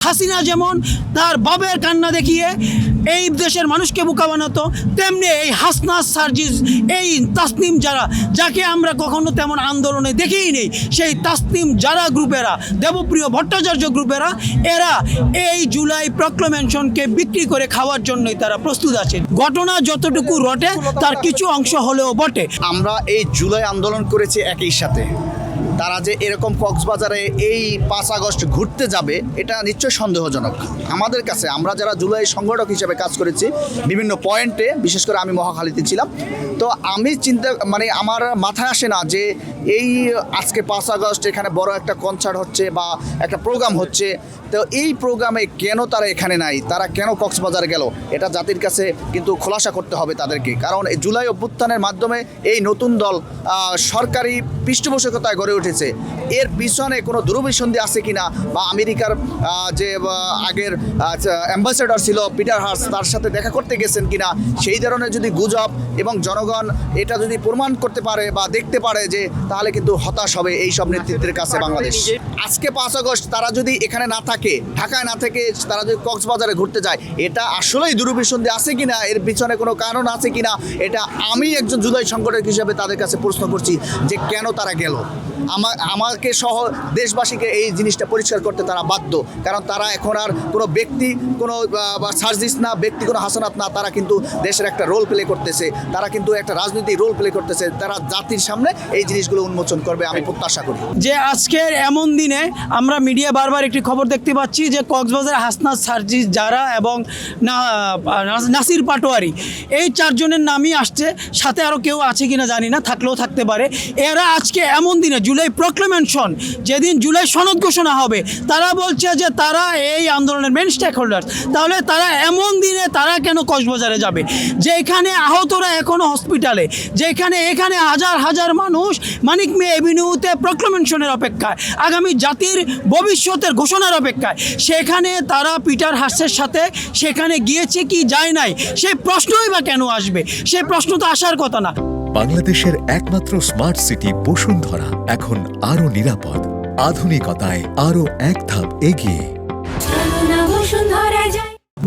হাসিনা যেমন তার বাবের কান্না দেখিয়ে এই দেশের মানুষকে বোকা বানাতো, তেমনি এই হাসনাত সার্জিস, এই তাসনিম যারা, যাকে আমরা কখনো তেমন আন্দোলনে দেখেই নেই, সেই তাসনিম যারা গ্রুপেরা, দেবপ্রিয় ভট্টাচার্য গ্রুপেরা, এরা এই জুলাই প্রক্লেমেশনকে বিক্রি করে খাওয়ার জন্যই তারা প্রস্তুত আছে। ঘটনা যতটুকু রটে তার কিছু অংশ হলেও বটে। আমরা এই জুলাই আন্দোলন করেছি একই সাথে, তারা যে এরকম কক্সবাজারে এই 5 আগস্ট ঘুরতে যাবে এটা নিশ্চয়ই সন্দেহজনক আমাদের কাছে। আমরা যারা জুলাই সংগঠক হিসেবে কাজ করেছি বিভিন্ন পয়েন্টে, বিশেষ করে আমি মহাখালীতে ছিলাম, তো আমি আমার মাথায় আসে না যে এই আজকে 5 আগস্ট এখানে বড় একটা কনসার্ট হচ্ছে বা একটা প্রোগ্রাম হচ্ছে, তো এই প্রোগ্রামে কেন তারা এখানে নাই, তারা কেন কক্সবাজার গেল, এটা জাতির কাছে কিন্তু খোলাসা করতে হবে তাদেরকে। কারণ এই জুলাই অভ্যুত্থানের মাধ্যমে এই নতুন দল সরকারি পৃষ্ঠপোষকতায় গড়ে উঠেছে, এর পিছনে কোনো দুরভিসন্ধি আছে কিনা, বা আমেরিকার যে আগের অ্যাম্বাসেডর ছিল পিটার হার্স, তার সাথে দেখা করতে গেছেন কিনা, সেই ধরনের যদি গুজব এবং জনগণ এটা যদি প্রমাণ করতে পারে বা দেখতে পারে, যে তাহলে কিন্তু হতাশ হবে এই সব নেতৃত্বের কাছে বাংলাদেশ। আজকে 5 আগস্ট তারা যদি এখানে না থাকে, ঢাকায় না থেকে তারা যদি কক্সবাজারে ঘুরতে যায়, এটা আসলেই দুরভিসন্ধি আছে কিনা, এর পিছনে কোনো কারণ আছে কিনা, এটা আমি একজন জুলাই সংগঠক হিসেবে তাদের কাছে প্রশ্ন করছি যে কেন তারা গেল। আমাকে সহ দেশবাসীকে এই জিনিসটা পরিষ্কার করতে তারা বাধ্য, কারণ তারা এখন আর কোনো ব্যক্তি, কোনো সার্জিস না, ব্যক্তি কোনো হাসানাত না, তারা কিন্তু দেশের একটা রোল প্লে করতেছে, তারা কিন্তু একটা রাজনৈতিক রোল প্লে করতেছে, তারা জাতির সামনে এই জিনিসগুলো উন্মোচন করবে আমি প্রত্যাশা করি। যে আজকের এমন দিনে আমরা মিডিয়া বারবার একটি খবর দেখতে পাচ্ছি যে কক্সবাজার হাসনাত সার্জিস যারা এবং নাসির পাটোয়ারি, এই 4 জনের নামই আসছে, সাথে আরও কেউ আছে কিনা জানি না, থাকলেও থাকতে পারে। এরা আজকে এমন দিনে জুলাই প্রক্লেমেশন, যেদিন জুলাই সনদ ঘোষণা হবে, তারা বলছে যে তারা এই আন্দোলনের মেন স্টেক হোল্ডার। তাহলে তারা এমন দিনে তারা কেন কক্সবাজারে যাবে, যেখানে আহতরা এখনও হসপিটালে, যেখানে এখানে হাজার হাজার মানুষ মানিক মে এভিনিউতে প্রক্লেমেশনের অপেক্ষায়, আগামী জাতির ভবিষ্যতের ঘোষণার অপেক্ষায়, সেখানে তারা পিটার হার্সের সাথে সেখানে গিয়েছে কি যায় নাই, সেই প্রশ্নই বা কেন আসবে? সেই প্রশ্ন তো আসার কথা না। বাংলাদেশের একমাত্র স্মার্ট সিটি বসুন্ধরা এখন আরো নিরাপদ, আধুনিকতায় আরো এক ধাপ এগিয়ে।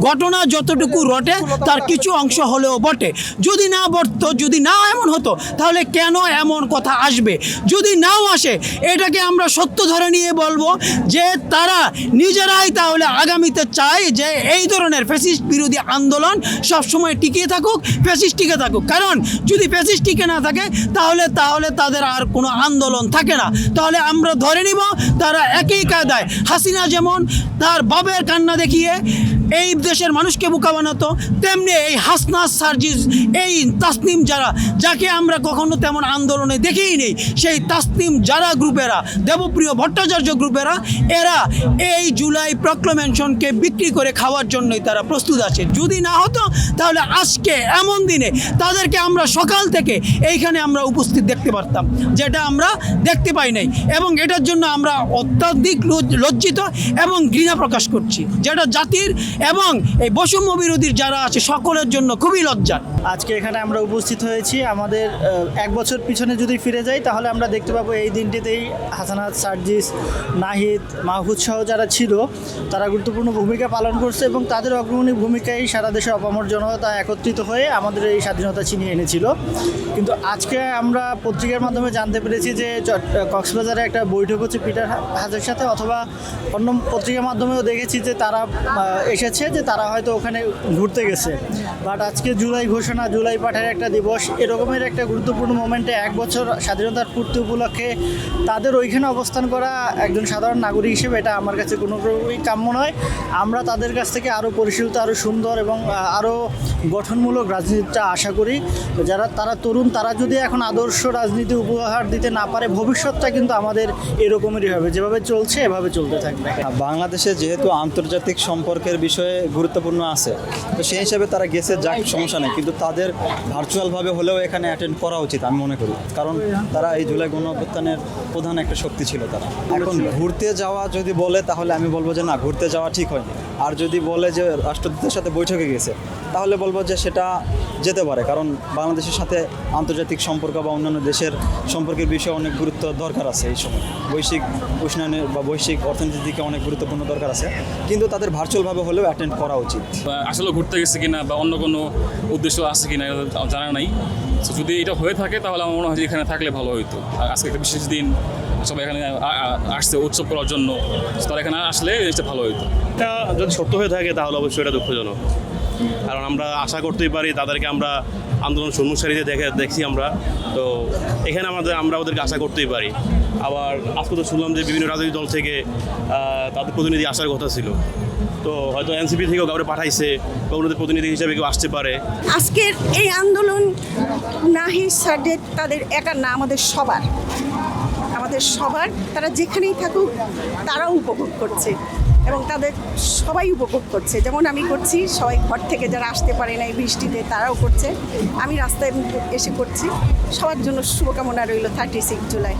ঘটনা যতটুকু রটে তার কিছু অংশ হলেও বটে। যদি না বটতো, যদি না এমন হতো, তাহলে কেন এমন কথা আসবে? যদি নাও আসে, এটাকে আমরা সত্য ধরে নিয়ে বলবো যে তারা নিজেরাই তাহলে আগামীতে চায় যে এই ধরনের ফ্যাসিস্ট বিরোধী আন্দোলন সবসময় টিকে থাকুক, ফ্যাসিস্ট টিকে থাকুক। কারণ যদি ফ্যাসিস্ট টিকে না থাকে তাহলে তাদের আর কোনো আন্দোলন থাকে না। তাহলে আমরা ধরে নিব তারা একই কায়দায়, হাসিনা যেমন তার বাবের কান্না দেখিয়ে এই দেশের মানুষকে বোকা বানাতো, তেমনি এই হাসনাত সার্জিস, এই তাসনিম যারা, যাকে আমরা কখনো তেমন আন্দোলনে দেখেই নেই, সেই তাসনিম যারা গ্রুপেরা, দেবপ্রিয় ভট্টাচার্য গ্রুপেরা, এরা এই জুলাই প্রক্লেমেশনকে বিক্রি করে খাওয়ার জন্যই তারা প্রস্তুত আছে। যদি না হতো তাহলে আজকে এমন দিনে তাদেরকে আমরা সকাল থেকে এইখানে আমরা উপস্থিত দেখতে পারতাম, যেটা আমরা দেখতে পাই নাই, এবং এটার জন্য আমরা অত্যাধিক লজ্জিত এবং ঘৃণা প্রকাশ করছি, যেটা জাতির এবং এই বৈষম্য বিরোধীর যারা আছে সকলের জন্য খুবই লজ্জা। আজকে এখানে আমরা উপস্থিত হয়েছি, আমাদের 1 বছর পিছনে যদি ফিরে যাই তাহলে আমরা দেখতে পাবো এই দিনটিতেই হাসানাত সার্জিস, নাহিদ, মাহফুজ সহ যারা ছিল তারা গুরুত্বপূর্ণ ভূমিকা পালন করছে, এবং তাদের অগ্রণী ভূমিকায় সারা দেশে অপামর জনতা একত্রিত হয়ে আমাদের এই স্বাধীনতা ছিনিয়ে এনেছিল। কিন্তু আজকে আমরা পত্রিকার মাধ্যমে জানতে পেরেছি যে কক্সবাজারে একটা বৈঠক হচ্ছে পিটার হার্সের সাথে, অথবা অন্য পত্রিকার মাধ্যমেও দেখেছি যে তারা এসেছে, যে তারা হয়তো ওখানে ঘুরতে গেছে। বাট আজকে জুলাই ঘোষণা, জুলাই পাঠের একটা দিবস, এরকমের একটা গুরুত্বপূর্ণ মোমেন্টে 1 বছর স্বাধীনতার পূর্তি উপলক্ষে তাদের ওইখানে অবস্থান করা একজন সাধারণ নাগরিক হিসেবে এটা আমার কাছে কোনোভাবেই কাম্য নয়। আমরা তাদের কাছ থেকে আরও পরিশীলিত, আরও সুন্দর এবং আরও গঠনমূলক রাজনীতিটা আশা করি। তারা তরুণ, তারা যদি এখন আদর্শ রাজনীতি উপহার দিতে না পারে, ভবিষ্যৎটা কিন্তু আমাদের এরকমেরই হবে, যেভাবে চলছে এভাবে চলতে থাকবে। বাংলাদেশে যেহেতু আন্তর্জাতিক সম্পর্কের বিষয়ে গুরুত্বপূর্ণ আছে, তো সেই হিসাবে তারা গেছে, যাক সমস্যা নেই, কিন্তু তাদের ভার্চুয়ালভাবে হলেও এখানে অ্যাটেন্ড করা উচিত আমি মনে করি, কারণ তারা এই জুলাই গণঅভ্যুত্থানের প্রধান একটা শক্তি ছিল তারা। এখন ঘুরতে যাওয়া যদি বলে তাহলে আমি বলবো যে না, ঘুরতে যাওয়া ঠিক হয়নি। আর যদি বলে যে রাষ্ট্রদূতের সাথে বৈঠকে গেছে, তাহলে বলবো যে সেটা যেতে পারে, কারণ বাংলাদেশের সাথে আন্তর্জাতিক সম্পর্ক বা অন্যান্য দেশের সম্পর্কের বিষয়ে অনেক গুরুত্ব দরকার আছে এই সময়। বৈশ্বিক উষ্ণায়নের বা বৈশ্বিক অর্থনীতির দিকে অনেক গুরুত্বপূর্ণ দরকার আছে, কিন্তু তাদের ভার্চুয়ালভাবে হলেও অ্যাটেন্ড করা উচিত। আসলে ঘুরতে গেছে কিনা বা অন্য কোনো উদ্দেশ্য আছে কিনা এটা জানা নাই। তো যদি এটা হয়ে থাকে তাহলে আমার মনে হয় যে এখানে থাকলে ভালো হতো। আর আজকে একটা বিশেষ দিন, সবাই এখানে আসছে উৎসব করার জন্য, তারা এখানে আসলে জিনিসটা ভালো হতো। এটা যদি সত্য হয়ে থাকে তাহলে অবশ্যই এটা দুঃখজনক, কারণ আমরা আশা করতেই পারি তাদেরকে আমরা আন্দোলন সম্মুখসারিতে দেখছি আমরা, তো এখানে আমরা ওদেরকে আশা করতেই পারি। আবার আজকে তো শুনলাম যে বিভিন্ন রাজনৈতিক দল থেকে তাদের প্রতিনিধি আসার কথা ছিল, তো হয়তো এনসিপি থেকেও কাউকে পাঠাইছে বা ওনাদের প্রতিনিধি হিসেবে কেউ আসতে পারে। আজকের এই আন্দোলন নাহিদ সার্জেট তাদের একার না, আমাদের সবার তারা যেখানেই থাকুক তারাও উপভোগ করছে এবং তাদের সবাই উপভোগ করছে। যেমন আমি করছি, সবাই ঘর থেকে যারা আসতে পারে না এই বৃষ্টিতে তারাও করছে, আমি রাস্তায় এসে করছি। সবার জন্য শুভকামনা রইল 36 জুলাই।